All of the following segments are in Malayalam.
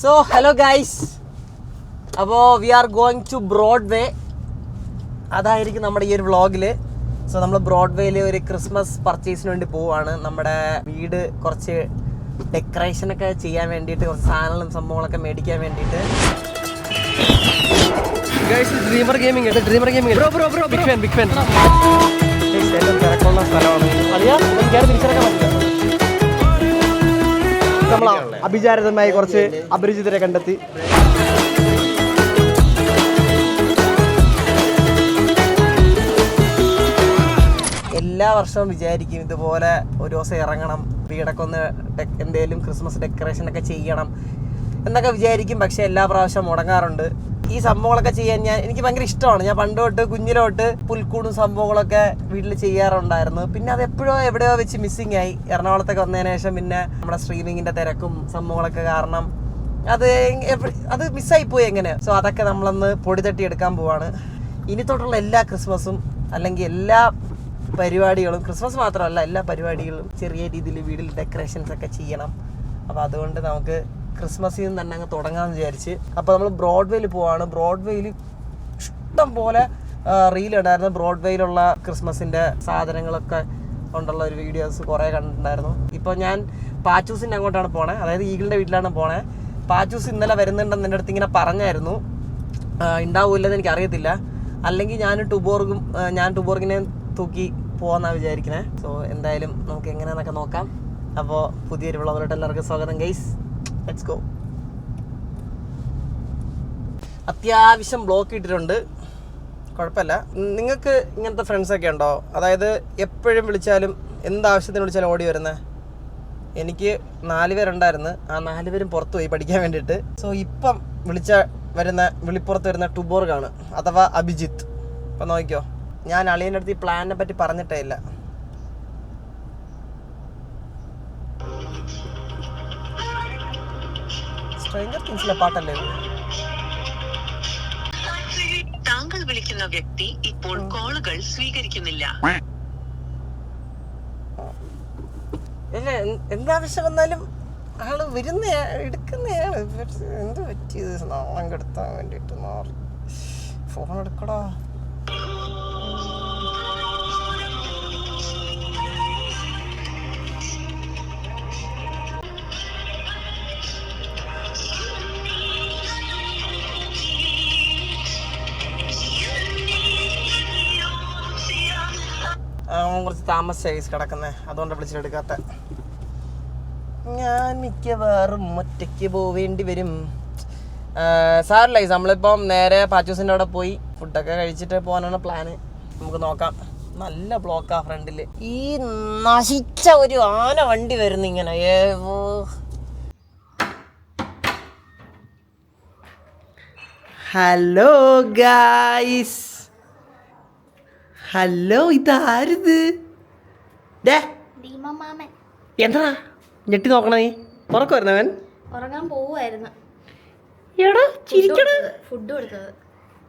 സോ ഹലോ ഗൈസ്, അപ്പോൾ we are going to Broadway. അതായിരിക്കും നമ്മുടെ ഈ ഒരു വ്ളോഗിൽ. സോ നമ്മൾ ബ്രോഡ്വേയിൽ ഒരു ക്രിസ്മസ് പർച്ചേസിന് വേണ്ടി പോവുകയാണ്. നമ്മുടെ വീട് കുറച്ച് ഡെക്കറേഷനൊക്കെ ചെയ്യാൻ വേണ്ടിയിട്ട്, കുറച്ച് സാധനങ്ങളും സംഭവങ്ങളൊക്കെ മേടിക്കാൻ വേണ്ടിയിട്ട്. Dreamer gaming big fan. ഏറ്റവും തിരക്കുള്ള സ്ഥലമാണ്. തിരിച്ചടക്കാൻ പറ്റില്ല. നമ്മൾ അഭിചാരിതമായി കുറച്ച് അപരിചിതരെ കണ്ടെത്തി. എല്ലാ വർഷവും വിചാരിക്കും ഇതുപോലെ ഒരു ദിവസം ഇറങ്ങണം, വീടൊക്കെ ഒന്ന് എന്തെങ്കിലും ക്രിസ്മസ് ഡെക്കറേഷനൊക്കെ ചെയ്യണം എന്നൊക്കെ വിചാരിക്കും. പക്ഷെ എല്ലാ പ്രാവശ്യവും മുടങ്ങാറുണ്ട്. ഈ സംഭവങ്ങളൊക്കെ ചെയ്യാൻ എനിക്ക് ഭയങ്കര ഇഷ്ടമാണ്. ഞാൻ പണ്ട് തൊട്ട് കുഞ്ഞിലോട്ട് പുൽക്കൂടും സംഭവങ്ങളൊക്കെ വീട്ടിൽ ചെയ്യാറുണ്ടായിരുന്നു. പിന്നെ അത് എപ്പോഴോ എവിടെയോ വെച്ച് മിസ്സിങ് ആയി. എറണാകുളത്തൊക്കെ വന്നതിന് ശേഷം പിന്നെ നമ്മുടെ സ്ട്രീമിങ്ങിൻ്റെ തിരക്കും സംഭവങ്ങളൊക്കെ കാരണം അത് മിസ്സായി പോയി എങ്ങനെ. സോ അതൊക്കെ നമ്മളൊന്ന് പൊടി തട്ടി എടുക്കാൻ പോവാണ്. ഇനി തൊട്ടുള്ള എല്ലാ ക്രിസ്മസും അല്ലെങ്കിൽ എല്ലാ പരിപാടികളും, ക്രിസ്മസ് മാത്രമല്ല എല്ലാ പരിപാടികളും ചെറിയ രീതിയിൽ വീട്ടിൽ ഡെക്കറേഷൻസ് ഒക്കെ ചെയ്യണം. അപ്പോൾ അതുകൊണ്ട് നമുക്ക് ക്രിസ്മസിൽ നിന്ന് തന്നെ അങ്ങ് തുടങ്ങാമെന്ന് വിചാരിച്ച്. അപ്പോൾ നമ്മൾ ബ്രോഡ്വേയിൽ പോവാണ്. ബ്രോഡ്വേയിൽ ഇഷ്ടം പോലെ റീൽ ഉണ്ടായിരുന്നു. ബ്രോഡ്വേയിലുള്ള ക്രിസ്മസിൻ്റെ സാധനങ്ങളൊക്കെ കൊണ്ടുള്ള ഒരു വീഡിയോസ് കുറേ കണ്ടിട്ടുണ്ടായിരുന്നു. ഇപ്പോൾ ഞാൻ പാച്ചൂസിൻ്റെ അങ്ങോട്ടാണ് പോണേ, അതായത് ഈഗിളിൻ്റെ വീട്ടിലാണ് പോണേ. പാച്ചൂസ് ഇന്നലെ വരുന്നുണ്ടെന്ന് എൻ്റെ അടുത്ത് ഇങ്ങനെ പറഞ്ഞായിരുന്നു. ഉണ്ടാവില്ലെന്ന് എനിക്കറിയത്തില്ല. അല്ലെങ്കിൽ ഞാൻ ടുബോർഗിനെ തൂക്കി പോകാമെന്നാണ് വിചാരിക്കണേ. സോ എന്തായാലും നമുക്ക് എങ്ങനെയാണെന്നൊക്കെ നോക്കാം. അപ്പോൾ പുതിയൊരു വ്ളോഗിലോട്ട് എല്ലാവർക്കും സ്വാഗതം ഗൈസ്. Let's go. അത്യാവശ്യം ബ്ലോക്ക് ഇട്ടിട്ടുണ്ട്, കുഴപ്പമില്ല. നിങ്ങൾക്ക് ഇങ്ങനത്തെ ഫ്രണ്ട്സൊക്കെ ഉണ്ടോ? അതായത് എപ്പോഴും വിളിച്ചാലും എന്താവശ്യത്തിന് വിളിച്ചാലും ഓടി വരുന്നത്. എനിക്ക് 4 പേരുണ്ടായിരുന്നു. ആ 4 പേരും പുറത്തു പോയി പഠിക്കാൻ വേണ്ടിയിട്ട്. സോ ഇപ്പം വിളിപ്പുറത്ത് വരുന്ന ടുബോർഗാണ്, അഥവാ അഭിജിത്ത്. അപ്പം നോക്കിക്കോ, ഞാൻ അളിയൻ്റെ അടുത്ത് ഈ പ്ലാനിനെ പറ്റി പറഞ്ഞിട്ടേ ഇല്ല. സ്ട്രേഞ്ചർ തിങ്സിലെ പാട്ടല്ലേ താങ്കൾ വിളിക്കുന്ന വ്യക്തി ഇപ്പോൾ കോളുകൾ സ്വീകരിക്കുന്നില്ല. എന്താവശ്യം വന്നാലും ആള് എടുക്കുന്നയാള്. എന്ത് പറ്റിയത്? നാളം കെടുത്താൻ വേണ്ടിട്ട് ഫോൺ എടുക്കടാ. കുറച്ച് താമസിച്ചായി കിടക്കുന്നത്, അതുകൊണ്ട് വിളിച്ചിട്ടെടുക്കാത്ത. ഞാൻ മിക്കവാറും ഒറ്റയ്ക്ക് പോവേണ്ടി വരും. സാറില്ല, നമ്മളിപ്പം നേരെ പാച്ചൂസിൻ്റെ അവിടെ പോയി ഫുഡൊക്കെ കഴിച്ചിട്ട് പോകാനാണ് പ്ലാന്. നമുക്ക് നോക്കാം. നല്ല ബ്ലോക്കാ ഫ്രണ്ടിൽ. ഈ നശിച്ച ഒരു ആന വണ്ടി വരുന്നു ഇങ്ങനെ. ഹലോ ഗായ്സ്, ഹലോ, ഇതാരിത്? എന്താ ഞെട്ടി നോക്കണ നീ? ഉറക്കം വരുന്നവൻ ഉറങ്ങാൻ പോവായിരുന്നു. എടാ ചിരിക്കടാ, ഫുഡ് കൊടുത്തത്.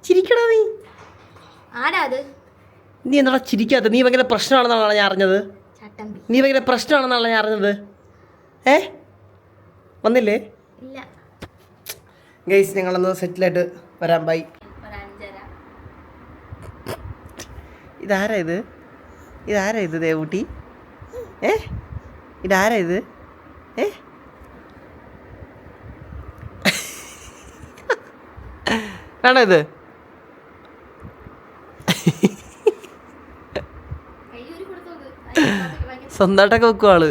ചിരിക്കടാ നീ. ആരാ അത്? നീ എന്താ ചിരിക്കാത്ത? നീ ഭയങ്കര പ്രശ്നമാണെന്നാണ് ഞാൻ അറിഞ്ഞത്. ചട്ടമ്പി. നീ ഭയങ്കര പ്രശ്നമാണെന്നാണ് ഞാൻ അറിഞ്ഞത്. വന്നില്ലേ? ഇല്ല. ഗൈസ്, ഞങ്ങളൊന്ന് സെറ്റിലായിട്ട് വരാം. ബൈ. ഇതാരാ ഇത് ദേവൂട്ടി? ഇതാരാ ഇത്? ആണോ ഇത്? സ്വന്തമായിട്ടൊക്കെ വെക്കും ആള്.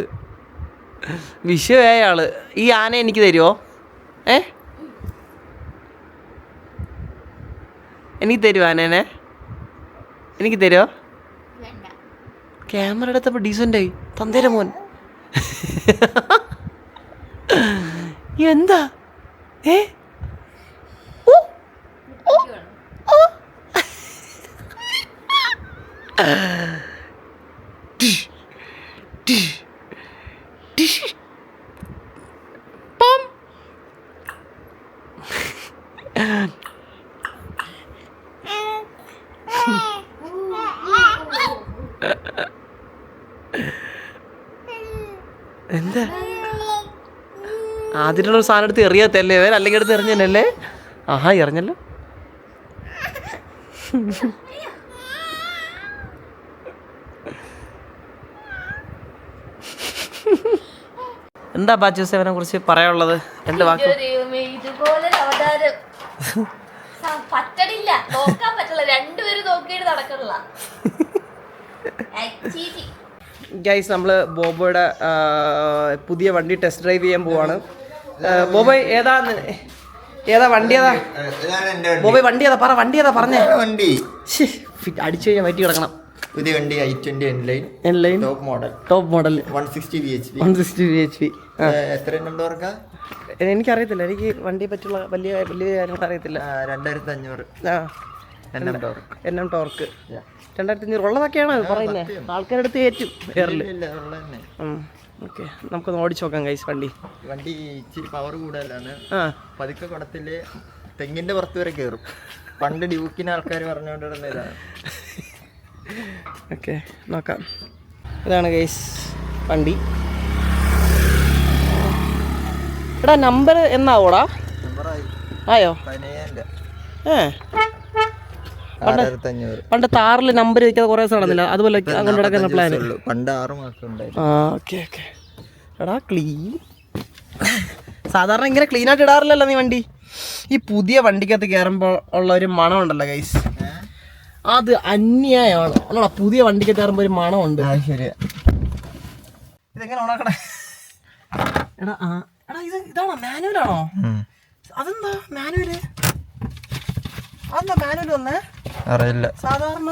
വിഷുവായ ആള്. ഈ ആന എനിക്ക് തരുമോ? എനിക്ക് തരുമോ ആനേനെ? എനിക്ക് തരുമോ? ക്യാമറ എടുത്തപ്പോൾ ഡീസൻ്റായി. തന്തേര മോൻ. എന്താ? എന്താ? ആദ്യമുള്ള സാധനം എടുത്ത് എറിയാത്തല്ലേ വേറെ, അല്ലെങ്കിൽ എടുത്ത് എറിഞ്ഞല്ലേ? ആഹാ, എറിഞ്ഞല്ലോ. എന്താ ബാച്ചു സേവനെ കുറിച്ച് പറയാനുള്ളത്? 2 വാക്ക്. ഇതുപോലെ അവതാരം പറ്റണില്ല, നോക്കാൻ പറ്റില്ല, രണ്ടുപേരും നോക്കിയിട്ട് നടക്കണില്ല. ഗൈസ്, നമ്മൾ ബോബോയുടെ പുതിയ വണ്ടി ടെസ്റ്റ് ഡ്രൈവ് ചെയ്യാൻ പോവാണ്. ബോബോയ് ഏതാ വണ്ടി? ഏതാ ബോബോയ് വണ്ടി? ഏതാ പറ, വണ്ടി ഏതാ പറഞ്ഞേ? വണ്ടി അടിച്ചു കഴിഞ്ഞാൽ വയറ്റി കിടക്കണം. പുതിയ വണ്ടി i20 N-Line top model 160 bhp. എത്ര ഉണ്ടോർക്ക? എനിക്കറിയത്തില്ല, എനിക്ക് വണ്ടിയെ പറ്റിയുള്ള വലിയ കാര്യങ്ങൾ അറിയത്തില്ല. 2500 NM ടോർക്ക് 2500 ഉള്ളതൊക്കെയാണ് പറയുന്നത്. ആൾക്കാരുടെ അടുത്ത് കയറ്റും എയറിൽ. ഓക്കെ, നമുക്കൊന്ന് ഓടിച്ചു നോക്കാം ഗൈസ്. വണ്ടി ഇച്ചിരി പവർ കൂടുതലാണ്. പതുക്കെ കുടത്തില് തെങ്ങിന്റെ പുറത്ത് വരെ കയറും. പണ്ട് ഡ്യൂക്കിന് ആൾക്കാർ പറഞ്ഞുകൊണ്ടിരുന്ന ഇതാണ്. ഓക്കെ, നോക്കാം. ഇതാണ് ഗൈസ് വണ്ടി. എടാ നമ്പർ എന്നാവോടാ? ആയോ? പണ്ട് താറിൽ നമ്പർ വയ്ക്കാതെ കുറേ ദിവസം നടന്നില്ല, അതുപോലെ അങ്ങോട്ട് നടക്കുന്ന പ്ലാൻ. പണ്ട് 6 മാസം ഉണ്ടായിരുന്നു. ഓക്കെ. എടാ ക്ലീൻ, സാധാരണ ഇങ്ങനെ ക്ലീൻ ആയിട്ട് ഇടാറില്ലല്ലോ നീ വണ്ടി. ഈ പുതിയ വണ്ടിക്കകത്ത് കയറുമ്പോൾ ഉള്ള ഒരു മണം ഉണ്ടല്ലോ ഗൈസ്, അത് അന്യായമാണ്. അല്ലടാ, പുതിയ വണ്ടിക്കകത്ത് കയറുമ്പോൾ ഒരു മണമുണ്ട്. ശരിയാ. ഇതെങ്ങനെ ഓണാക്കണേ? എടാ ഇതാണോ മാനുവലാണോ? അതെന്താ മാനുവല്? അതെന്താ മാനുവൽ വന്നേ? അറിയില്ല, സാധാരണ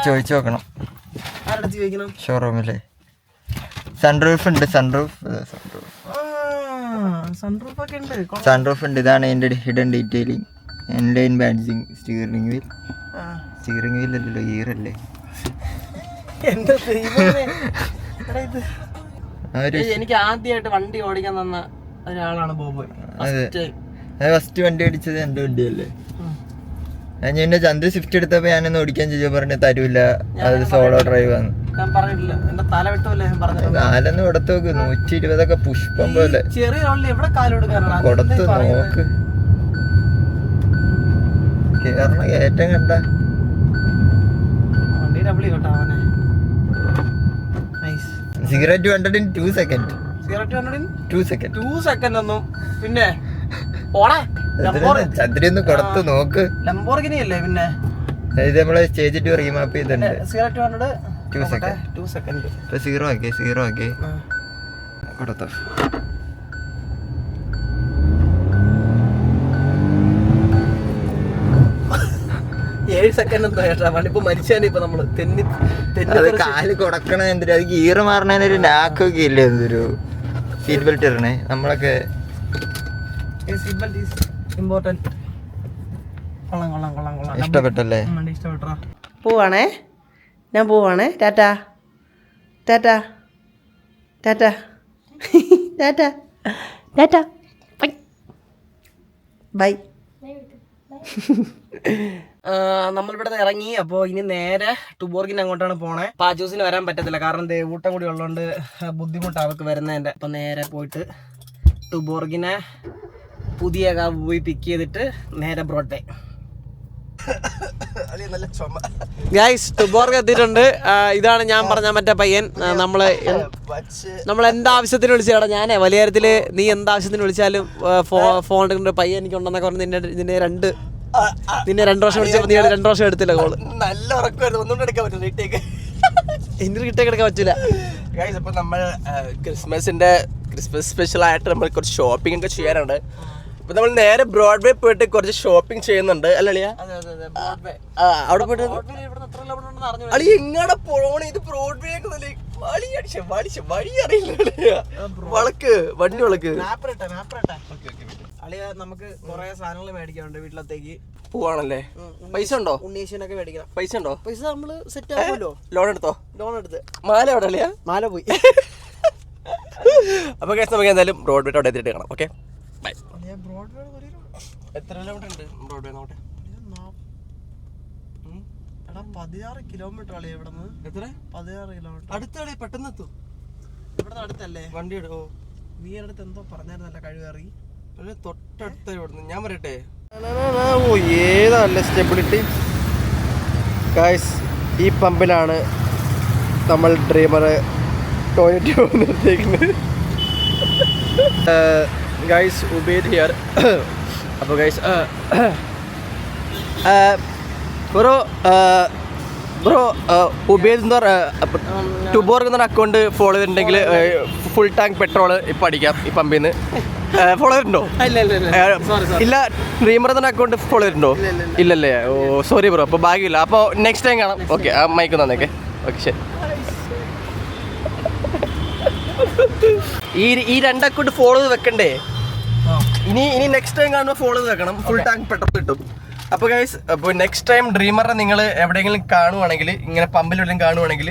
ചോദിച്ചു നോക്കണം. ആരുടെ ചോദിക്കണം? ഷോറൂമിലെ സൺറൂഫ് ഉണ്ട്. സൺറൂഫ് ഒക്കെ ഉണ്ട്. സൺറൂഫ് ഉണ്ട്. ഇതാണ് എൻ്റെ hidden detailing. N-Line badging. Steering wheel അല്ലല്ലോ, ഗിയറല്ലേ? എനിക്ക് ആദ്യമായിട്ട് വണ്ടി ഓടിക്കാൻ തന്ന ഒരാളാണ് ബോബോയ്. ഫസ്റ്റ് വണ്ടി ഓടിച്ചത് എൻ്റെ വണ്ടിയല്ലേ. ഞാൻ എന്നെ ചന്ദ്ര സ്വിഫ്റ്റ് എടുത്തപ്പോ ഞാനൊന്ന് ഓടിക്കാൻ ചോദിച്ചു, പറഞ്ഞു തരൂല, അത് സോളോ ഡ്രൈവ് ആണ്. കാലൊന്ന് കൊടുത്ത് നോക്ക്, 120 പുഷ്പം പോലെ കൊടുത്ത് നോക്ക്. കേറണ കയറ്റം കണ്ട സിഗരറ്റ് 100 in 2 seconds. 2 seconds ഒന്നും പിന്നെ ചന്ദ്രൻ ഒന്ന് കൊടുത്ത് നോക്ക്. ലംബോർഗിനി അല്ലേ പിന്നെ? ഇത് നമ്മള് സ്റ്റേജ് 2 റീമാപ്പ് ചെയ്തിട്ടുണ്ട്. 2 seconds. 2 seconds. ഇപ്പൊ 0 ആക്കി കൊടുത്തോ. 7 സെക്കൻഡ് എന്താ ചേട്ടാ? വണ്ടിപ്പോ മരിച്ചാണ്. ഇപ്പൊ നമ്മള് അത് കാല് കൊടുക്കണ എന്തിനാ? അത് ഗിയർ മാറണതിനൊരു നാക്കൊക്കെ ഇല്ലേ? എന്തൊരു സീറ്റ് ബെൽറ്റ് ഇടണേ നമ്മളൊക്കെ. ഇഷ്ടപ്പെട്ടല്ലേ? പോവാണേ, ഞാൻ പോവാണേ. Tata Tata Tata Tata tata bye. നമ്മളിവിടെ നിന്ന് ഇറങ്ങി. അപ്പോൾ ഇനി നേരെ ടുബോർഗിന് അങ്ങോട്ടാണ് പോണേ. പാജൂസിന് വരാൻ പറ്റത്തില്ല, കാരണം ഊട്ടം കൂടി ഉള്ളതുകൊണ്ട് ബുദ്ധിമുട്ടാണ് അവർക്ക് വരുന്നതിൻ്റെ. അപ്പം നേരെ പോയിട്ട് ടുബോർഗിനെ പുതിയ പോയി പിക്ക് ചെയ്തിട്ട് നേരെ ബ്രോഡ്വേ. ഗൈസ്, ടുബോർഗ് എത്തിയിട്ടുണ്ട്. ഇതാണ് ഞാൻ പറഞ്ഞ മറ്റേ പയ്യൻ. നമ്മൾ എന്താവശ്യത്തിന് വിളിച്ചാടാ? ഞാനേ വലിയ കാര്യത്തിൽ നീ എന്താവശ്യത്തിന് വിളിച്ചാലും ഫോൺ എടുക്കേണ്ട പയ്യൻ എനിക്കുണ്ടെന്നൊക്കെ പറഞ്ഞ് നിന്നെ 2 വർഷം വിളിച്ചപ്പോൾ നീ 2 വർഷം എടുത്തില്ല കോള്. നല്ല ഉറക്കമായിരുന്നു, ഒന്നുകൊണ്ട് എടുക്കാൻ പറ്റില്ല. റീടേക്ക് ഇനി റീടേക്ക് എടുക്കാൻ പറ്റില്ല. ഗൈസ്, അപ്പോൾ നമ്മൾ ക്രിസ്മസ് സ്പെഷ്യലായിട്ട് നമ്മൾ കുറച്ച് ഷോപ്പിംഗ് ഒക്കെ ചെയ്യാറുണ്ട്. ഇപ്പൊ നമ്മൾ നേരെ ബ്രോഡ്വേ പോയിട്ട് കുറച്ച് ഷോപ്പിംഗ് ചെയ്യുന്നുണ്ട് അല്ലേ? അവിടെ പോയിട്ട് അളി എങ്ങടെ പോണേ? ഇത് ബ്രോഡ്വേ വഴി അറിയില്ല. വണ്ടി വളക്ക് അളിയ, നമുക്ക് കുറെ സാധനങ്ങൾ മേടിക്കാനുണ്ട് വീട്ടിലത്തേക്ക്. പോവാണല്ലേ? പൈസ ഉണ്ടോ? ഉണ്ണീഷ്യനൊക്കെ മേടിക്കണം. പൈസ ഉണ്ടോ? പൈസ നമ്മള് സെറ്റ് ആവുമല്ലോ. ലോൺ എടുത്തോ? ലോൺ എടുത്ത്. മാല എവിടെ അളിയാ? മാല പോയി. അപ്പൊ നമുക്ക് എന്തായാലും ബ്രോഡ്വേ അവിടെ എത്തിയിട്ട് കാണാം. Okay, bye. എത്ര കിലോമീറ്റർ ഉണ്ട് ബ്രോഡ്വേ? നോട്ടെ 16 കിലോമീറ്റർ അളിയ ഇവിടെ നിന്ന്. എത്ര? 16 കിലോമീറ്റർ. അടുത്ത പെട്ടെന്ന് എത്തും. ഇവിടെ അടുത്തല്ലേ വണ്ടി എടുക്കോ? നീ അടുത്ത് എന്തോ പറഞ്ഞായിരുന്നല്ല കഴിവേറി. തൊട്ടടുത്ത ഇവിടുന്ന് ഞാൻ പറയട്ടെ. ഓ ഏതല്ല സ്റ്റെബിലിറ്റി ഗൈസ്. ഈ പമ്പിലാണ് നമ്മൾ ഡ്രീമർ ടോയ്ലറ്റ് നിർത്തിയിരിക്കുന്നത്. Guys Ubed here. അപ്പോൾ ഗൈസ് ബ്രോ ഉബേദ് എന്ന് പറഞ്ഞ ടുബോർഗ് എന്നൊരു അക്കൗണ്ട് ഫോളോ ചെയ്തിട്ടുണ്ടെങ്കിൽ ഫുൾ ടാങ്ക് പെട്രോൾ ഇപ്പം അടിക്കാം ഈ പമ്പിൽ നിന്ന്. ഫോളോ ചെയ്തിട്ടുണ്ടോ? ഇല്ല. ഡ്രീമർ എന്ന അക്കൗണ്ട് ഫോളോ ചെയ്തിട്ടുണ്ടോ? ഇല്ലല്ലേ? ഓ സോറി ബ്രോ. അപ്പോൾ ഭാഗ്യമില്ല. അപ്പോൾ നെക്സ്റ്റ് ടൈം കാണാം. ഓക്കെ ആ മൈക്ക് തന്നേക്കെ. ഓക്കെ ശരി. ഈ രണ്ട് അക്കൗണ്ട് ഫോളോ ചെയ്ത് വെക്കണ്ടേ? ഇനി നെക്സ്റ്റ് ടൈം കാണുമ്പോൾ ഫോളോ ചെയ്ത് വെക്കണം. ഫുൾ ടാങ്ക് പെട്രോൾ കിട്ടും. അപ്പോൾ ഗൈസ്, അപ്പോൾ നെക്സ്റ്റ് ടൈം ഡ്രീമറിനെ നിങ്ങൾ എവിടെയെങ്കിലും കാണുവാണെങ്കിൽ, ഇങ്ങനെ പമ്പിൽ എവിടെയും കാണുവാണെങ്കിൽ,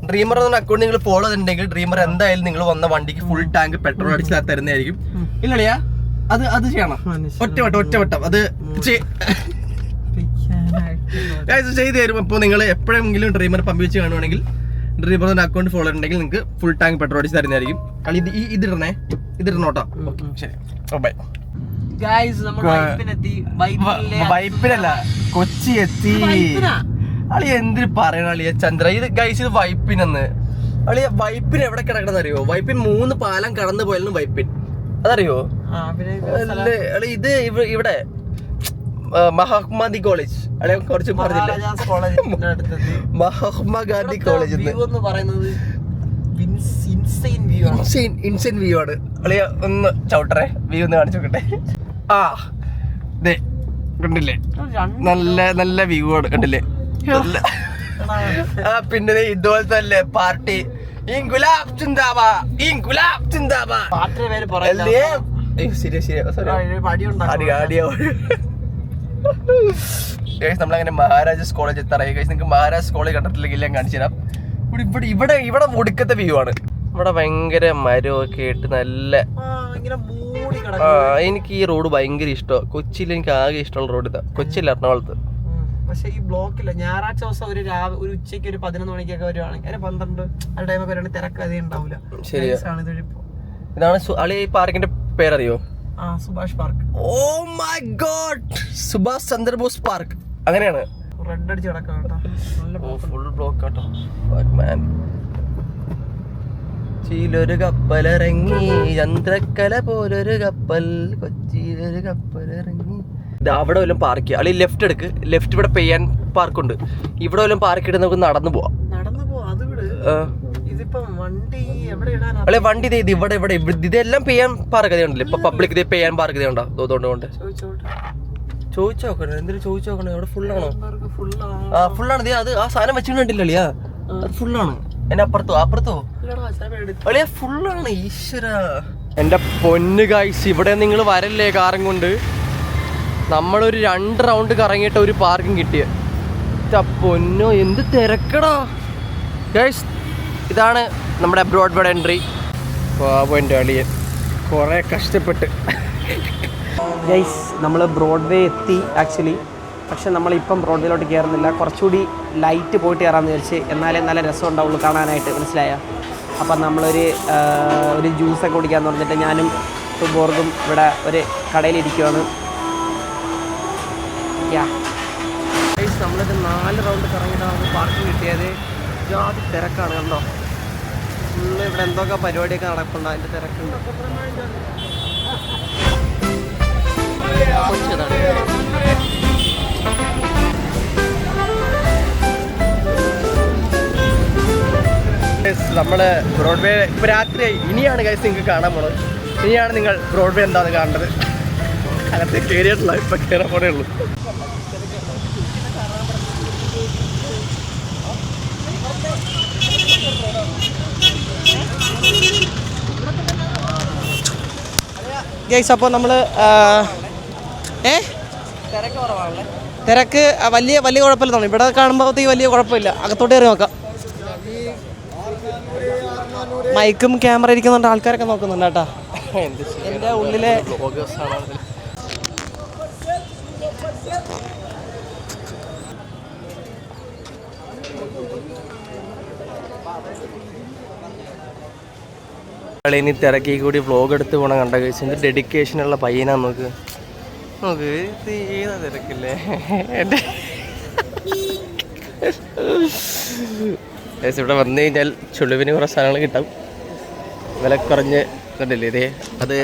ഡ്രീമർ എന്ന അക്കൗണ്ട് നിങ്ങൾ ഫോളോ ചെയ്തിട്ടുണ്ടെങ്കിൽ ഡ്രീമർ എന്തായാലും നിങ്ങൾ വന്ന വണ്ടിക്ക് ഫുൾ ടാങ്ക് പെട്രോൾ അടിച്ച് തരുന്നതായിരിക്കും. ഇല്ലടിയാ? അത് ചെയ്യണം. ഒറ്റവട്ടം അത് ചെയ്ത് തരും. അപ്പോൾ നിങ്ങൾ എപ്പോഴെങ്കിലും ഡ്രീമർ പമ്പ് വെച്ച് കാണുവാണെങ്കിൽ ഡ്രീമർ എന്ന അക്കൗണ്ട് ഫോളോ ഉണ്ടെങ്കിൽ നിങ്ങൾക്ക് ഫുൾ ടാങ്ക് പെട്രോൾ അടിച്ച് തരുന്നതായിരിക്കും. ഇതിടണോട്ടോ. ശരി, ബൈ. വൈപ്പിനല്ല, കൊച്ചി എത്തി. അളിയ എന്തിന് പറയണ അളിയ ചന്ദ്ര? ഇത് ഗൈസ്, ഇത് വൈപ്പിനെന്ന്. അളിയ വൈപ്പിൻ എവിടെ കിടക്കണമെന്ന് അറിയോ? വൈപ്പിൻ 3 പാലം കടന്നു പോയാലും വൈപ്പിൻ, അതറിയോ? അളി ഇത് ഇവിടെ മഹാത്മാഗാന്ധി കോളേജ്. അളിയ കുറച്ച് പറഞ്ഞില്ലേ? മഹാത്മാഗാന്ധി കോളേജ് ഇൻസൈൻ വ്യൂ ആണ്. അളിയ ഒന്ന് ചവിട്ടറേ, വ്യൂ ഒന്ന് കാണിച്ചു നോക്കട്ടെ. കണ്ടില്ലേ? നല്ല വ്യൂ ആണ്, കണ്ടില്ലേ? പിന്നെ ഇതുപോലത്തെ അല്ലേ പാർട്ടി. നമ്മളങ്ങനെ മഹാരാജാസ് കോളേജ് എത്താറായി. നിങ്ങൾക്ക് മഹാരാജാസ് കോളേജ് കണ്ടിട്ടില്ലെങ്കിൽ ഞാൻ കാണിച്ചു തരാം. ഇവിടെ ഒടുക്കത്തെ വ്യൂ ആണ്. ഇവിടെ ഭയങ്കര മരമൊക്കെ ആയിട്ട് നല്ല. എനിക്ക് ഈ റോഡ് ഭയങ്കര ഇഷ്ടമാണ്. കൊച്ചിയിൽ എനിക്ക് ആകെ ഇഷ്ടമുള്ള റോഡ് ഇതാ. കൊച്ചിയിൽ എറണാകുളത്ത്. പക്ഷെ ഈ ബ്ലോക്കില്ല. ഞായറാഴ്ച ദിവസം ഒരു ഉച്ചയ്ക്ക് ഒരു 11 മണിക്കൊക്കെ വരുവാണെങ്കിൽ, 12 ആ ടൈമൊക്കെ വരുവാണെങ്കിൽ തിരക്ക് അധികം ഉണ്ടാവില്ല. ഇതാണ് അളി. ഈ പാർക്കിന്റെ പേരറിയോ? Subhash park. Oh my god, Subhash Chandrabose park. അങ്ങനെയാണ്. റെഡ് അടിച്ച് കിടക്കാം കേട്ടോ. ഫുൾ ബ്ലോക്ക് കേട്ടോ. കൊച്ചിയിലൊരു കപ്പലിറങ്ങി, ചന്ദ്രക്കല പോലൊരു കപ്പൽ, കൊച്ചിയിലൊരു കപ്പലിറങ്ങി. അവിടെ വല്ലതും പാർക്ക് ചെയ്യാം. അല്ലെങ്കിൽ ലെഫ്റ്റ് എടുക്ക്. ലെഫ്റ്റ് ഇവിടെ പെയ്യാൻ പാർക്കുണ്ട്. ഇവിടെ വല്ലതും പാർക്ക് ഇട്ട് നമുക്ക് നടന്നു പോവാം. അല്ലെ വണ്ടി ഇവിടെ ഇതെല്ലാം പെയ്യാൻ പാർക്ക് ഉണ്ടല്ലോ. ഇപ്പൊ പബ്ലിക് ഇതേ പെയ്യാൻ പാർക്ക് ഉണ്ടോ? അതുകൊണ്ട് ചോദിച്ചു നോക്കണേ. എന്തിനു ചോദിച്ചു നോക്കണേ? അവിടെ ഫുള്ളാണോ? ഫുള്ളാണ്. അത് ആ സാധനം വെച്ചിട്ടുണ്ടില്ലല്ലേ? അത് ഫുള്ളാണ്. എന്നെ അപ്പുറത്തോ അളിയ ഫുള്ളാണ്. ഈശ്വര എന്റെ പൊന്ന് ഗൈസ്, ഇവിടെ നിങ്ങൾ വരല്ലേ കാറും കൊണ്ട്? നമ്മളൊരു 2 റൗണ്ട് കറങ്ങിയിട്ട് ഒരു പാർക്കിംഗ് കിട്ടിയ. പൊന്നോ എന്ത് തിരക്കടാ ഗൈസ്. ഇതാണ് നമ്മുടെ ബ്രോഡ്വേ എൻട്രി. എൻ്റെ അളിയൻ കുറേ കഷ്ടപ്പെട്ട് ഗൈസ് നമ്മൾ ബ്രോഡ്വേ എത്തി ആക്ച്വലി. പക്ഷെ നമ്മളിപ്പം ബ്രോഡ്വേയിലോട്ട് കയറുന്നില്ല. കുറച്ചുകൂടി ലൈറ്റ് പോയിട്ട് കയറാമെന്ന് വിചാരിച്ച്. എന്നാലേ നല്ല രസം ഉണ്ടാവുള്ളൂ കാണാനായിട്ട്, മനസ്സിലായ? അപ്പം നമ്മളൊരു ജ്യൂസൊക്കെ കുടിക്കാമെന്ന് പറഞ്ഞിട്ട് ഞാനും ടുബോർഗും ഇവിടെ ഒരു കടയിലിരിക്കുവാണ്. നമ്മളിത് 4 റൗണ്ട് കറങ്ങിയിട്ടാണ് പാർക്കിംഗ് കിട്ടിയത്. ജാതി തിരക്കാണ് കണ്ടോ. ഫുള്ള് ഇവിടെ എന്തൊക്കെ പരിപാടിയൊക്കെ നടക്കുന്നുണ്ട്, അതിൻ്റെ തിരക്കുണ്ട്. നമ്മള് ബ്രോഡ്വേ ഇപ്പൊ രാത്രിയായി. ഇനിയാണ് ഗൈസ് നിങ്ങൾക്ക് കാണാൻ പോണത്. ഇനിയാണ് നിങ്ങൾ ബ്രോഡ്വേ എന്താന്ന് കാണേണ്ടത്. അകത്ത് കയറിയിട്ടുള്ള ഇപ്പൊ കയറാൻ പോണേ ഉള്ളൂ. ഗൈസ് അപ്പോൾ നമ്മൾ തിരക്ക് വലിയ കുഴപ്പമില്ല തോന്നി. ഇവിടെ കാണുമ്പോഴത്തേക്ക് വലിയ കുഴപ്പമില്ല. അകത്തോട്ട് കയറി നോക്കാം. മൈക്കും ക്യാമറ ഇരിക്കുന്നുണ്ട്. ആൾക്കാരൊക്കെ നോക്കുന്നുണ്ട് കേട്ടോ. എൻ്റെ ഉള്ളിലെ ഇനി തിരക്കി കൂടി വ്ലോഗ് എടുത്ത് പോകണം കണ്ട കഴിച്ചു. എന്ത് ഡെഡിക്കേഷനുള്ള പയ്യനാ നോക്ക് നോക്ക്. ഇത് ഏതാ തിരക്കില്ലേ ഇവിടെ വന്നു കഴിഞ്ഞാൽ ചുളിവിന് കുറേ സാധനങ്ങൾ കിട്ടും. വില കുറഞ്ഞ് കണ്ടില്ലേ ഇതേ. അത്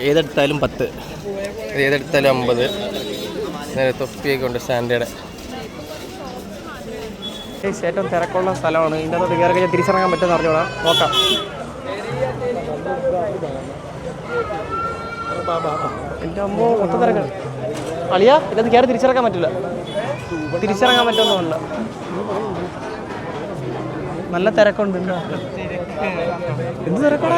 ഏതെടുത്താലും 10, ഏതെടുത്താലും 50. തൊപ്പിയൊക്കെ ഉണ്ട് സ്റ്റാൻഡേർഡ്. ഏറ്റവും തിരക്കുള്ള സ്ഥലമാണ്. ഇതിൻ്റെ അകത്ത് കയറി കഴിഞ്ഞാൽ തിരിച്ചിറങ്ങാൻ പറ്റുമെന്ന് അറിഞ്ഞോളാം. നോക്കാം. എൻ്റെ അമ്മോ മൊത്തം തിരക്കാണ്. അളിയാ ഇതിനകത്ത് കയറി തിരിച്ചിറങ്ങാൻ പറ്റില്ല. തിരിച്ചിറങ്ങാൻ പറ്റുമെന്നല്ല, നല്ല തിരക്കുണ്ട്. എന്ത് തിരക്കാണോ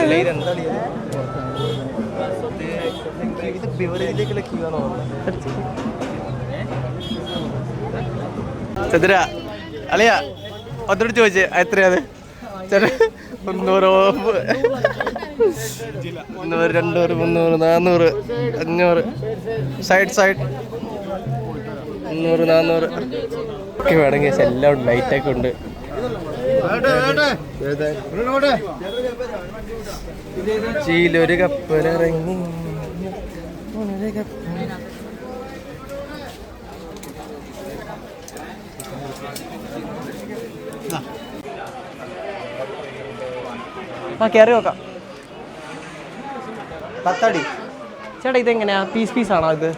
ചതുര അളിയാ ഒത്തോട് ചോദിച്ചേ എത്രയാത്? 100, 200, 300, 400, 500. സൈഡ് 300, 400 ഒക്കെ വേണമെങ്കിൽ എല്ലാം ഉണ്ട്. ലൈറ്റൊക്കെ ഉണ്ട്. ചീലൊരു കപ്പലിറങ്ങി. കയറി നോക്കാം. 10 അടി ചേട്ടാ ഇതെങ്ങനെയാ? പീസാണോ ഇത്?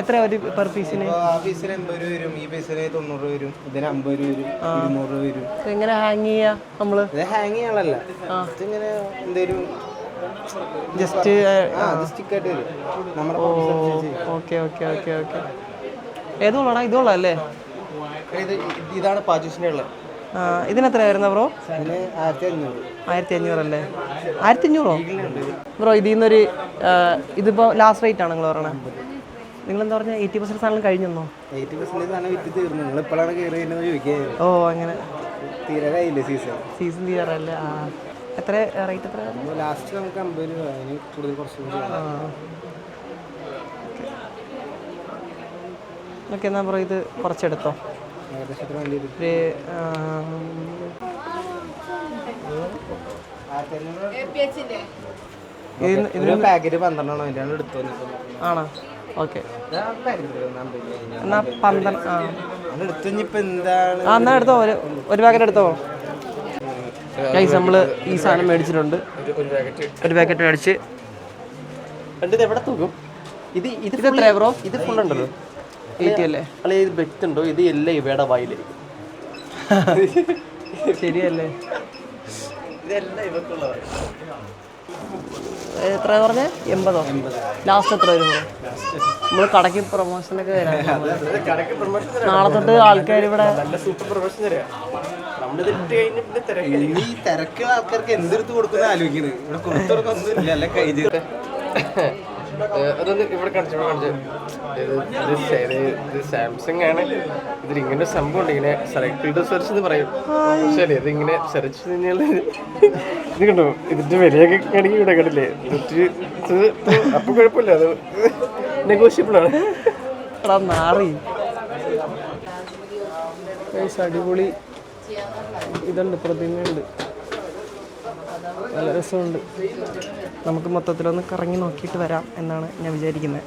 എത്രയാ ഒരു പെർ പീസിന്? പീസിന് 80 രൂപ വരും, ഈ പീസിന് 90 രൂപ വരും, ഇതിന് 50 രൂപ വരും, 200 രൂപ വരും. എങ്ങനെ ഹാങ് ചെയ്യാ നമ്മള്? ഇത് ഹാങ് ചെയ്യാനല്ല, ഇതിങ്ങനെ എന്തേലും ജസ്റ്റ് സ്റ്റിക്കായിട്ട് വരും നമ്മുടെ. ഓക്കെ. ഏതുകൊള്ളാടാ? ഇതുകൊള്ളാം അല്ലേ? ഇതാണ് പാച്ചൂസിൻ്റെ ഉള്ളത്. ഇതിനെത്ര വരുന്ന ബ്രോ? 1500 അല്ലേ? 1500 ബ്രോ? ഇതിൽ നിന്നൊരു ഇതിപ്പോൾ ലാസ്റ്റ് റേറ്റ് ആണ് നിങ്ങൾ പറയണത്? നിങ്ങളെന്താ പറഞ്ഞാൽ 80% സാധനം കഴിഞ്ഞെന്നോ? 80% സാധനം വിറ്റ് തീർന്നു. നിങ്ങൾ എപ്പോഴാണ് കയറി ചോദിക്കുക? ഓ അങ്ങനെ തീരെ കഴിയില്ല, സീസൺ തീരാറല്ലേ? എത്ര റേറ്റ്? എത്ര ലാസ്റ്റ് നമുക്ക് 50 രൂപ, അതിന് കൂടുതൽ കുറച്ച്. ഓക്കെ എന്നാ ബ്രോ ഇത് കുറച്ചെടുത്തോ. ഒരു പാക്കറ്റ് 12 അതിലാണ് എടുത്തോ. ആണോ? ഓക്കെ എന്നാ 12. എന്നാ എടുത്തോ, ഒരു പാക്കറ്റ് എടുത്തോ. ഗൈസ് നമ്മള് ഈ സാധനം മേടിച്ചിട്ടുണ്ട്. ഒരു പാക്കറ്റ് മേടിച്ച്. ഇത് എവിടെ തൂക്കും? ഇത് എത്രയാ ബ്രോ? ഇത് ഫുൾ ഉണ്ടല്ലോ. 80 അല്ലേ? അല്ലെ ഇത് ബെറ്റുണ്ടോ? ഇത് എല്ലാം ഇവയുടെ വായിലായിരിക്കും. ശരിയല്ലേ? ഇതെല്ലാം ഇവക്കുള്ളതാണ്. എത്ര പറഞ്ഞേ? 80. ലാസ്റ്റ് എത്ര വരും ബ്രോ? നമ്മൾ കടയ്ക്ക് പ്രൊമോഷനൊക്കെ വരാം. നാളെ തൊട്ട് ആൾക്കാർ ഇവിടെ നല്ല സൂപ്പർ പ്രൊമോഷൻ തരാം. ഈ തിരക്കുള്ള ആൾക്കാർക്ക് എന്തെടുത്ത് കൊടുക്കുന്ന ആലോചിക്കുന്നത്. ഇവിടെ കൊടുത്തു കൊടുക്കൊന്നുമില്ല, അല്ല കഴിഞ്ഞ അതൊന്ന് ഇവിടെ കാണിച്ചു. ഇത് സാംസങ് ആണ്. ഇതിൽ ഇങ്ങനെ സംഭവം ഉണ്ട്. ഇങ്ങനെ സെലക്ട് സെർച്ച് എന്ന് പറയും. ശരി, അതിങ്ങനെ സെർച്ച് കഴിഞ്ഞാൽ ഇത് കണ്ടോ, ഇതിന്റെ വിലയൊക്കെ ആണെങ്കിൽ ഇവിടെ കണ്ടില്ലേ? അപ്പൊ കുഴപ്പമില്ല, അത് നെഗോഷ്യബിൾ ആണ്. മാറി അടിപൊളി ഇതുണ്ട്, പ്രതിമയുണ്ട്, നല്ല രസമുണ്ട്. നമുക്ക് മൊത്തത്തിലൊന്ന് കറങ്ങി നോക്കിയിട്ട് വരാം എന്നാണ് ഞാൻ വിചാരിക്കുന്നത്.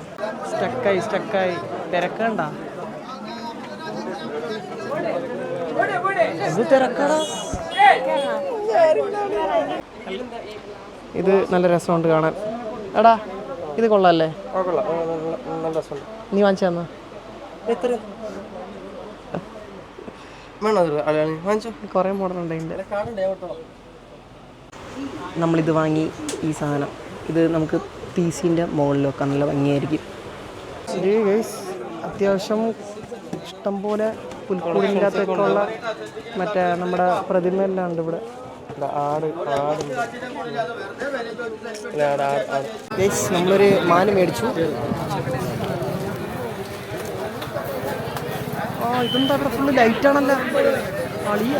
സ്റ്റക്കായി തിരക്കണ്ട. ഇത് തിരക്കടാ. ഇത് നല്ല രസമുണ്ട് കാണാൻ. എടാ ഇത് കൊള്ളാല്ലേ? നല്ല രസമുണ്ട്. നീ വാങ്ങിച്ചു തന്നാ? എത്ര വാങ്ങിച്ചോ? കുറേ മോഡലുണ്ട് അതിൻ്റെ. നമ്മളിത് വാങ്ങി. ഈ സാധനം ഇത് നമുക്ക് പീസിൻ്റെ മുകളിൽ വെക്കാൻ നല്ല ഭംഗിയായിരിക്കും. ശരി ഗൈസ്, അത്യാവശ്യം ഇഷ്ടംപോലെ പുൽക്കൂടിൻ്റെ അകത്തൊക്കെ ഉള്ള മറ്റേ നമ്മുടെ പ്രതിമയെല്ലാം ഉണ്ട് ഇവിടെ. ഗൈസ് നമ്മളൊരു മാന് മേടിച്ചു. ഇതെന്താ ഇവിടെ ഫുള്ള് ലൈറ്റാണല്ലോ. അളിയ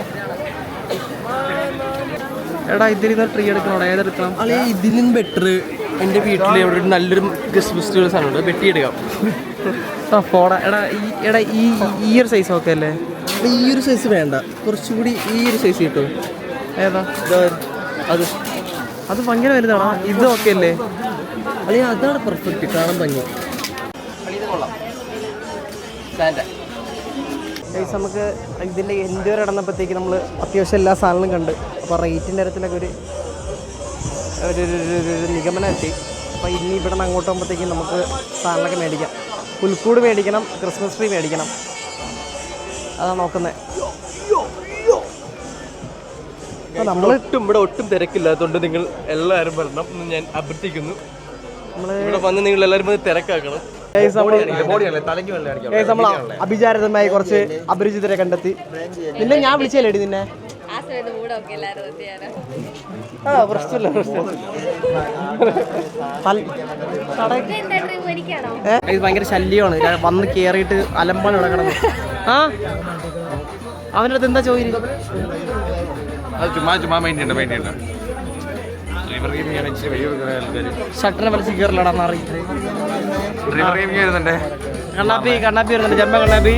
എടാ ഇതിൽ ട്രീ എടുക്കണോടാ? ഏതെടുക്കണം? അല്ലെ ഇതിനും ബെറ്റർ എൻ്റെ വീട്ടിൽ ഇവിടെ ഒരു നല്ലൊരു ക്രിസ്മസ് ട്രീ സാധനമുണ്ട്, വെട്ടിയെടുക്കാം. പോടാ. എടാ ഈ ഒരു സൈസ് ഓക്കെ അല്ലേ? ഈ ഒരു സൈസ് വേണ്ട, കുറച്ചുകൂടി ഈ ഒരു സൈസ് കിട്ടും. ഏതാ? അത് ഭയങ്കര വലുതാണോ? ഇത് ഓക്കെ അല്ലേ? അല്ലെങ്കിൽ അതാണ് പെർഫെക്റ്റ്, കാണാൻ ഭംഗി. നമുക്ക് ഇതിൻ്റെ എൻ്റെ വരെ ഇടന്നപ്പോഴത്തേക്ക് നമ്മൾ അത്യാവശ്യം എല്ലാ സാധനങ്ങളും കണ്ട്. അപ്പോൾ റേറ്റിൻ്റെ കാര്യത്തിലൊക്കെ ഒരു നിഗമനം എത്തി. അപ്പോൾ ഇനി ഇവിടെ നിന്ന് അങ്ങോട്ട് പോകുമ്പോഴത്തേക്കും നമുക്ക് സാധനങ്ങളൊക്കെ മേടിക്കാം. പുൽക്കൂട് മേടിക്കണം, ക്രിസ്മസ് ട്രീ മേടിക്കണം, അതാണ് നോക്കുന്നത്. നമ്മൾ ഇവിടെ ഒട്ടും തിരക്കില്ലാത്തതുകൊണ്ട് നിങ്ങൾ എല്ലാവരും വരണം എന്ന് ഞാൻ അഭ്യർത്ഥിക്കുന്നു. ഇവിടെ വന്ന് നിങ്ങൾ എല്ലാവരും തിരക്കാക്കണം. നമ്മൾ അഭിചാരിതമായി കുറച്ച് അപരിചിതരെ കണ്ടെത്തി. നിന്നെ ഞാൻ വിളിച്ചല്ലേടി നിന്നെ? പ്രശ്നമില്ല. ഇത് ഭയങ്കര ശല്യമാണ്. വന്ന് കേറിയിട്ട് അലമ്പാണ് ഇവിടെ കിടന്നത്. ആ അവൻ്റെ അടുത്ത് എന്താ ചോദിച്ചു? ഷട്ടറിനെ വലിച്ച് കയറില്ലടാന്ന് അറിയില്ലേ? കണ്ണാപ്പി വരുന്നുണ്ട്, ജമ്പ കണ്ണാപ്പി.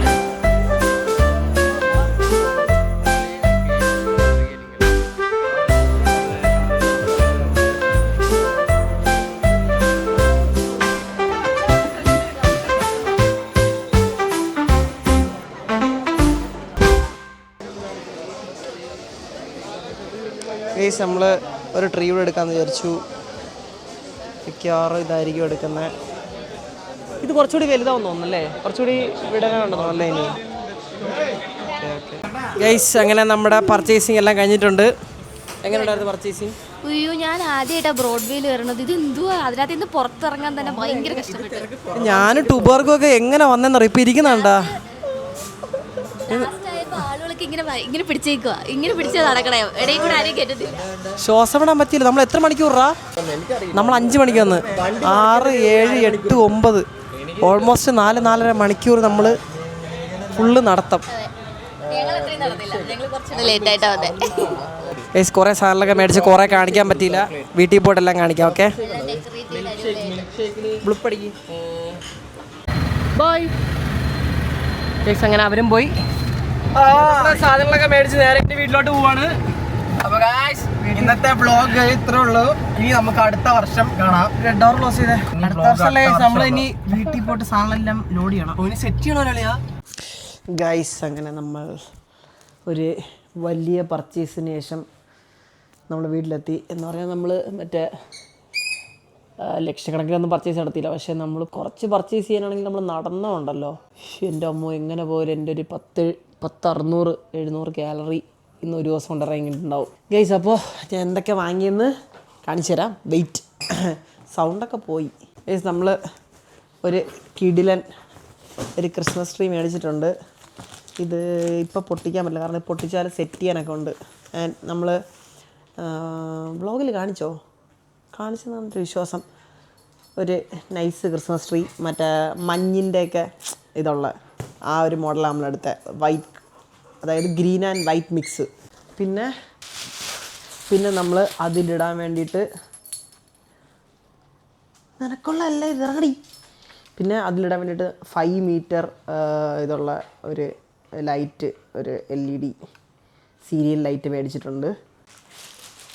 നമ്മൾ ഒരു ട്രീ കൂടെ എടുക്കാമെന്ന് വിചാരിച്ചു. മിക്കവാറും ഇതായിരിക്കും എടുക്കുന്നത്. ഇത് കുറച്ചുകൂടി വലുതാവും തോന്നുന്നല്ലേ? കുറച്ചുകൂടി വിടാനുണ്ടോ തോന്നല്ലേ ഇനി? ഗൈസ്, അങ്ങനെ നമ്മുടെ പർച്ചേസിങ് എല്ലാം കഴിഞ്ഞിട്ടുണ്ട്. എങ്ങനെയുണ്ടായിരുന്നു പർച്ചേസിങ്? അയ്യോ, ഞാൻ ആദ്യമായിട്ടാണ് ബ്രോഡ്വേയിൽ വരണത്. ഇത് എന്തുവാ, അതിനകത്ത് നിന്ന് പുറത്തിറങ്ങാൻ തന്നെ ഭയങ്കര കഷ്ടപ്പെട്ടു. ഞാൻ ടുബോർഗൊക്കെ എങ്ങനെ വന്നെന്നറിയ ഇപ്പം ഇരിക്കുന്നുണ്ടാ? ആളുകളൊക്കെ ഇങ്ങനെ പിടിച്ചേക്കുക, ഇങ്ങനെ പിടിച്ച് നടക്കണേ, ഇടയിൽ കൂടെ ആരെയും കയറ്റത്തില്ല. ശ്വാസം വിടാൻ പറ്റിയില്ല. നമ്മൾ എത്ര മണിക്കൂറാ? നമ്മൾ 5 മണിക്ക് വന്ന് 6, 7, 8, 9 ഓൾമോസ്റ്റ് 4-4.5 മണിക്കൂർ നമ്മൾ ഫുള്ള് നടത്തം. കുറേ സാധനങ്ങളൊക്കെ മേടിച്ച് കുറേ കാണിക്കാൻ പറ്റിയില്ല. വീട്ടിൽ പോയിട്ടെല്ലാം കാണിക്കാം. Okay, bye. അങ്ങനെ അവരും പോയി. സാധനങ്ങളൊക്കെ മേടിച്ച് നേരെ വീട്ടിലോട്ട് പോവാണ്. അപ്പൊ ഇന്നത്തെ വ്ളോഗ് ഇത്രേ ഉള്ളൂ. ഇനി നമുക്ക് അടുത്ത വർഷം കാണാം. ഡോർ ക്ലോസ് ചെയ്തേ. അടുത്ത വർഷമല്ലേ നമ്മൾ ഇനി വീട്ടിൽ പോയിട്ട് സാധനങ്ങളെല്ലാം ലോഡ് ചെയ്യണം. സെറ്റ് ചെയ്യണോ ഗൈസ്? അങ്ങനെ നമ്മൾ ഒരു വലിയ പർച്ചേസിന് ശേഷം നമ്മൾ വീട്ടിലെത്തി. എന്ന് പറഞ്ഞാൽ നമ്മൾ മറ്റേ ലക്ഷക്കണക്കിനൊന്നും പർച്ചേസ് നടത്തിയില്ല. പക്ഷേ നമ്മൾ കുറച്ച് പർച്ചേസ് ചെയ്യാനാണെങ്കിൽ നമ്മൾ നടന്നുണ്ടല്ലോ. എൻ്റെ അമ്മോ, എങ്ങനെ പോലും എൻ്റെ ഒരു 600-700 കാലറി ഇന്ന് ഒരു ദിവസം കൊണ്ട് ഇറങ്ങിയിട്ടുണ്ടാവും. ഗൈസ്, അപ്പോൾ ഞാൻ എന്തൊക്കെ വാങ്ങിയെന്ന് കാണിച്ചു തരാം. വെയിറ്റ്, സൗണ്ടൊക്കെ പോയി. ഗൈസ്, നമ്മൾ ഒരു കിടിലൻ ഒരു ക്രിസ്മസ് ട്രീ മേടിച്ചിട്ടുണ്ട്. ഇത് ഇപ്പോൾ പൊട്ടിക്കാൻ പറ്റില്ല, കാരണം പൊട്ടിച്ചാൽ സെറ്റ് ചെയ്യാനൊക്കെ ഉണ്ട്. ആൻഡ് നമ്മൾ വ്ളോഗിൽ കാണിച്ചെന്നൊരു വിശ്വാസം. ഒരു നൈസ് ക്രിസ്മസ് ട്രീ, മറ്റേ മഞ്ഞിൻ്റെയൊക്കെ ഇതുള്ള ആ ഒരു മോഡലാണ് നമ്മളെടുത്ത. വൈറ്റ്, അതായത് ഗ്രീൻ ആൻഡ് വൈറ്റ് മിക്സ്. പിന്നെ നമ്മൾ അതിലിടാൻ വേണ്ടിയിട്ട് നിനക്കുള്ളതല്ലേ ഇറങ്ങടി. പിന്നെ അതിലിടാൻ വേണ്ടിയിട്ട് 5 മീറ്റർ ഇതുള്ള ഒരു ലൈറ്റ്, ഒരു LED സീരിയൽ ലൈറ്റ് മേടിച്ചിട്ടുണ്ട്.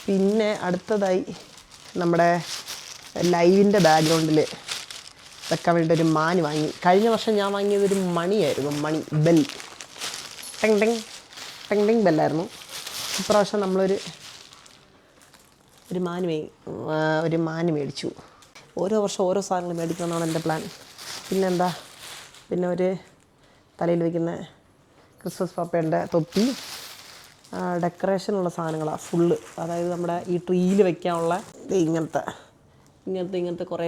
പിന്നെ അടുത്തതായി നമ്മുടെ ലൈവിൻ്റെ ബാക്ക്ഗ്രൗണ്ടിൽ വെക്കാൻ വേണ്ടിയിട്ടൊരു മാന് വാങ്ങി. കഴിഞ്ഞ വർഷം ഞാൻ വാങ്ങിയതൊരു മണിയായിരുന്നു, മണി ബെൽ, ടെങ് ടെങ് ടെങ് ടെങ് ബെല്ലായിരുന്നു. ഇപ്രാവശ്യം നമ്മളൊരു മാന് മേടിച്ചു. ഓരോ വർഷം ഓരോ സാധനങ്ങൾ മേടിക്കണമെന്നാണ് എൻ്റെ പ്ലാൻ. പിന്നെന്താ, പിന്നെ ഒരു തലയിൽ വയ്ക്കുന്ന ക്രിസ്മസ് പാപ്പേൻ്റെ തൊപ്പി, ഡെക്കറേഷനുള്ള സാധനങ്ങളാണ് ഫുള്ള്. അതായത് നമ്മുടെ ഈ ട്രീയിൽ വയ്ക്കാനുള്ള ഇങ്ങനത്തെ കുറേ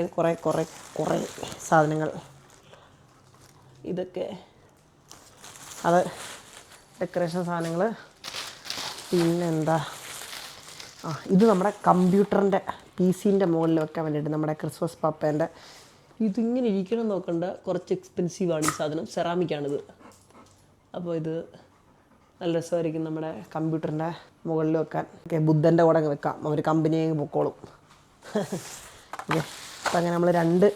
സാധനങ്ങൾ. ഇതൊക്കെ അത് ഡെക്കറേഷൻ സാധനങ്ങൾ. പിന്നെന്താ, ഇത് നമ്മുടെ കമ്പ്യൂട്ടറിൻ്റെ PC-ൻ്റെ മുകളിൽ വെക്കാൻ വേണ്ടിയിട്ട് നമ്മുടെ ക്രിസ്മസ് പാപ്പേൻ്റെ. ഇതിങ്ങനെ ഇരിക്കണം നോക്കണ്ട, കുറച്ച് എക്സ്പെൻസീവാണ് ഈ സാധനം. സെറാമിക്കാണിത്. അപ്പോൾ ഇത് നല്ല രസമായിരിക്കും നമ്മുടെ കമ്പ്യൂട്ടറിൻ്റെ മുകളിൽ വെക്കാൻ. ബുദ്ധൻ്റെ കൂടെ വെക്കാം, അവർ കമ്പനിയെ പൊക്കോളും. ഓക്കെ, അപ്പം അങ്ങനെ നമ്മൾ 2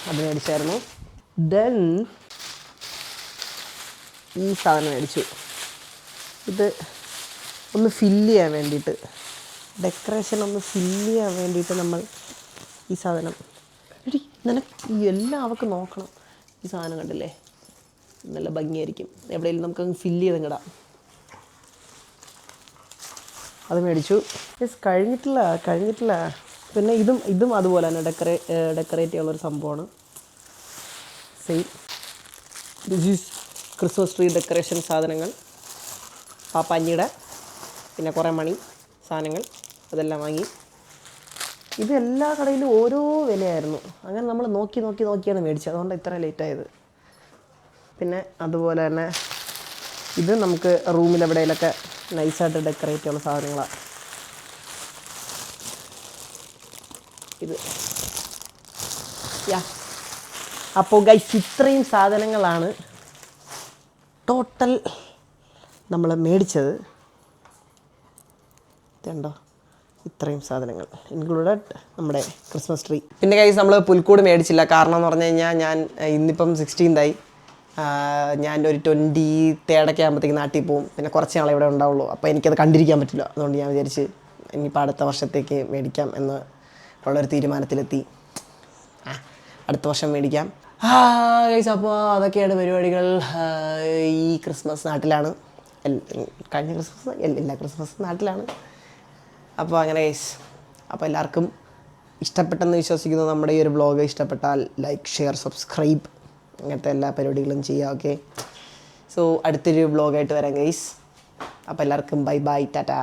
അത് മേടിച്ചായിരുന്നു. ദെൻ ഈ സാധനം മേടിച്ചു. ഇത് ഒന്ന് ഫില്ല് ചെയ്യാൻ വേണ്ടിയിട്ട് ഡെക്കറേഷൻ ഒന്ന് ഫില്ല് ചെയ്യാൻ വേണ്ടിയിട്ട് നമ്മൾ ഈ സാധനം എടി നിനക്ക് എല്ലാവർക്കും നോക്കണം. ഈ സാധനം കണ്ടില്ലേ, നല്ല ഭംഗിയായിരിക്കും. എവിടെയെങ്കിലും നമുക്കങ്ങ് ഫില്ല് ചെയ്തങ്ങിടാം. അത് മേടിച്ചു. കഴിഞ്ഞിട്ടില്ല. പിന്നെ ഇതും അതുപോലെ തന്നെ ഡെക്കറേറ്റ് ചെയ്യാനുള്ളൊരു സംഭവമാണ്. Same. This is Christmas tree decoration സാധനങ്ങൾ. പാപ്പാഞ്ഞിയുടെ പിന്നെ കുറേ മണി സാധനങ്ങൾ അതെല്ലാം വാങ്ങി. ഇത് എല്ലാ കടയിലും ഓരോ വിലയായിരുന്നു. അങ്ങനെ നമ്മൾ നോക്കിയാണ് മേടിച്ചത്. അതുകൊണ്ട് ഇത്ര ലേറ്റായത്. പിന്നെ അതുപോലെ തന്നെ ഇത് നമുക്ക് റൂമിലെവിടെയെങ്കിലൊക്കെ നൈസായിട്ട് ഡെക്കറേറ്റ് ചെയ്യാനുള്ള സാധനങ്ങളാണ്. ഇത് അപ്പോൾ ഗൈസ് ഇത്രയും സാധനങ്ങളാണ് ടോട്ടൽ നമ്മൾ മേടിച്ചത്. ഇതുണ്ടോ, ഇത്രയും സാധനങ്ങൾ ഇൻക്ലൂഡഡ് നമ്മുടെ ക്രിസ്മസ് ട്രീ. പിന്നെ ഗൈസ് നമ്മൾ പുൽക്കൂട് മേടിച്ചില്ല. കാരണം എന്ന് പറഞ്ഞു കഴിഞ്ഞാൽ ഞാൻ ഇന്നിപ്പം 16th ആയി. ഞാൻ ഒരു 23rd ആകുമ്പോഴത്തേക്ക് നാട്ടിൽ പോകും. പിന്നെ കുറച്ച് നാളെ ഇവിടെ ഉണ്ടാവുള്ളൂ. അപ്പോൾ എനിക്കത് കണ്ടിരിക്കാൻ പറ്റില്ല. അതുകൊണ്ട് ഞാൻ വിചാരിച്ച് ഇനിയിപ്പോൾ അടുത്ത വർഷത്തേക്ക് മേടിക്കാം എന്ന് ഉള്ളൊരു തീരുമാനത്തിലെത്തി. അടുത്ത വർഷം മേടിക്കാം. ഗൈസ് അപ്പോൾ അതൊക്കെയാണ് പരിപാടികൾ. ഈ ക്രിസ്മസ് നാട്ടിലാണ്. കഴിഞ്ഞ ക്രിസ്മസ് എല്ലാ ക്രിസ്മസ് നാട്ടിലാണ്. അപ്പോൾ അങ്ങനെ ഗൈസ്, അപ്പോൾ എല്ലാവർക്കും ഇഷ്ടപ്പെട്ടെന്ന് വിശ്വസിക്കുന്നു. നമ്മുടെ ഈ ഒരു വ്ളോഗ് ഇഷ്ടപ്പെട്ടാൽ ലൈക്ക്, ഷെയർ, സബ്സ്ക്രൈബ് അങ്ങനത്തെ എല്ലാ പരിപാടികളും ചെയ്യാം. ഓക്കെ, സോ അടുത്തൊരു വ്ളോഗായിട്ട് വരാം ഗൈസ്. അപ്പോൾ എല്ലാവർക്കും ബൈ ബൈ, ടാറ്റാ.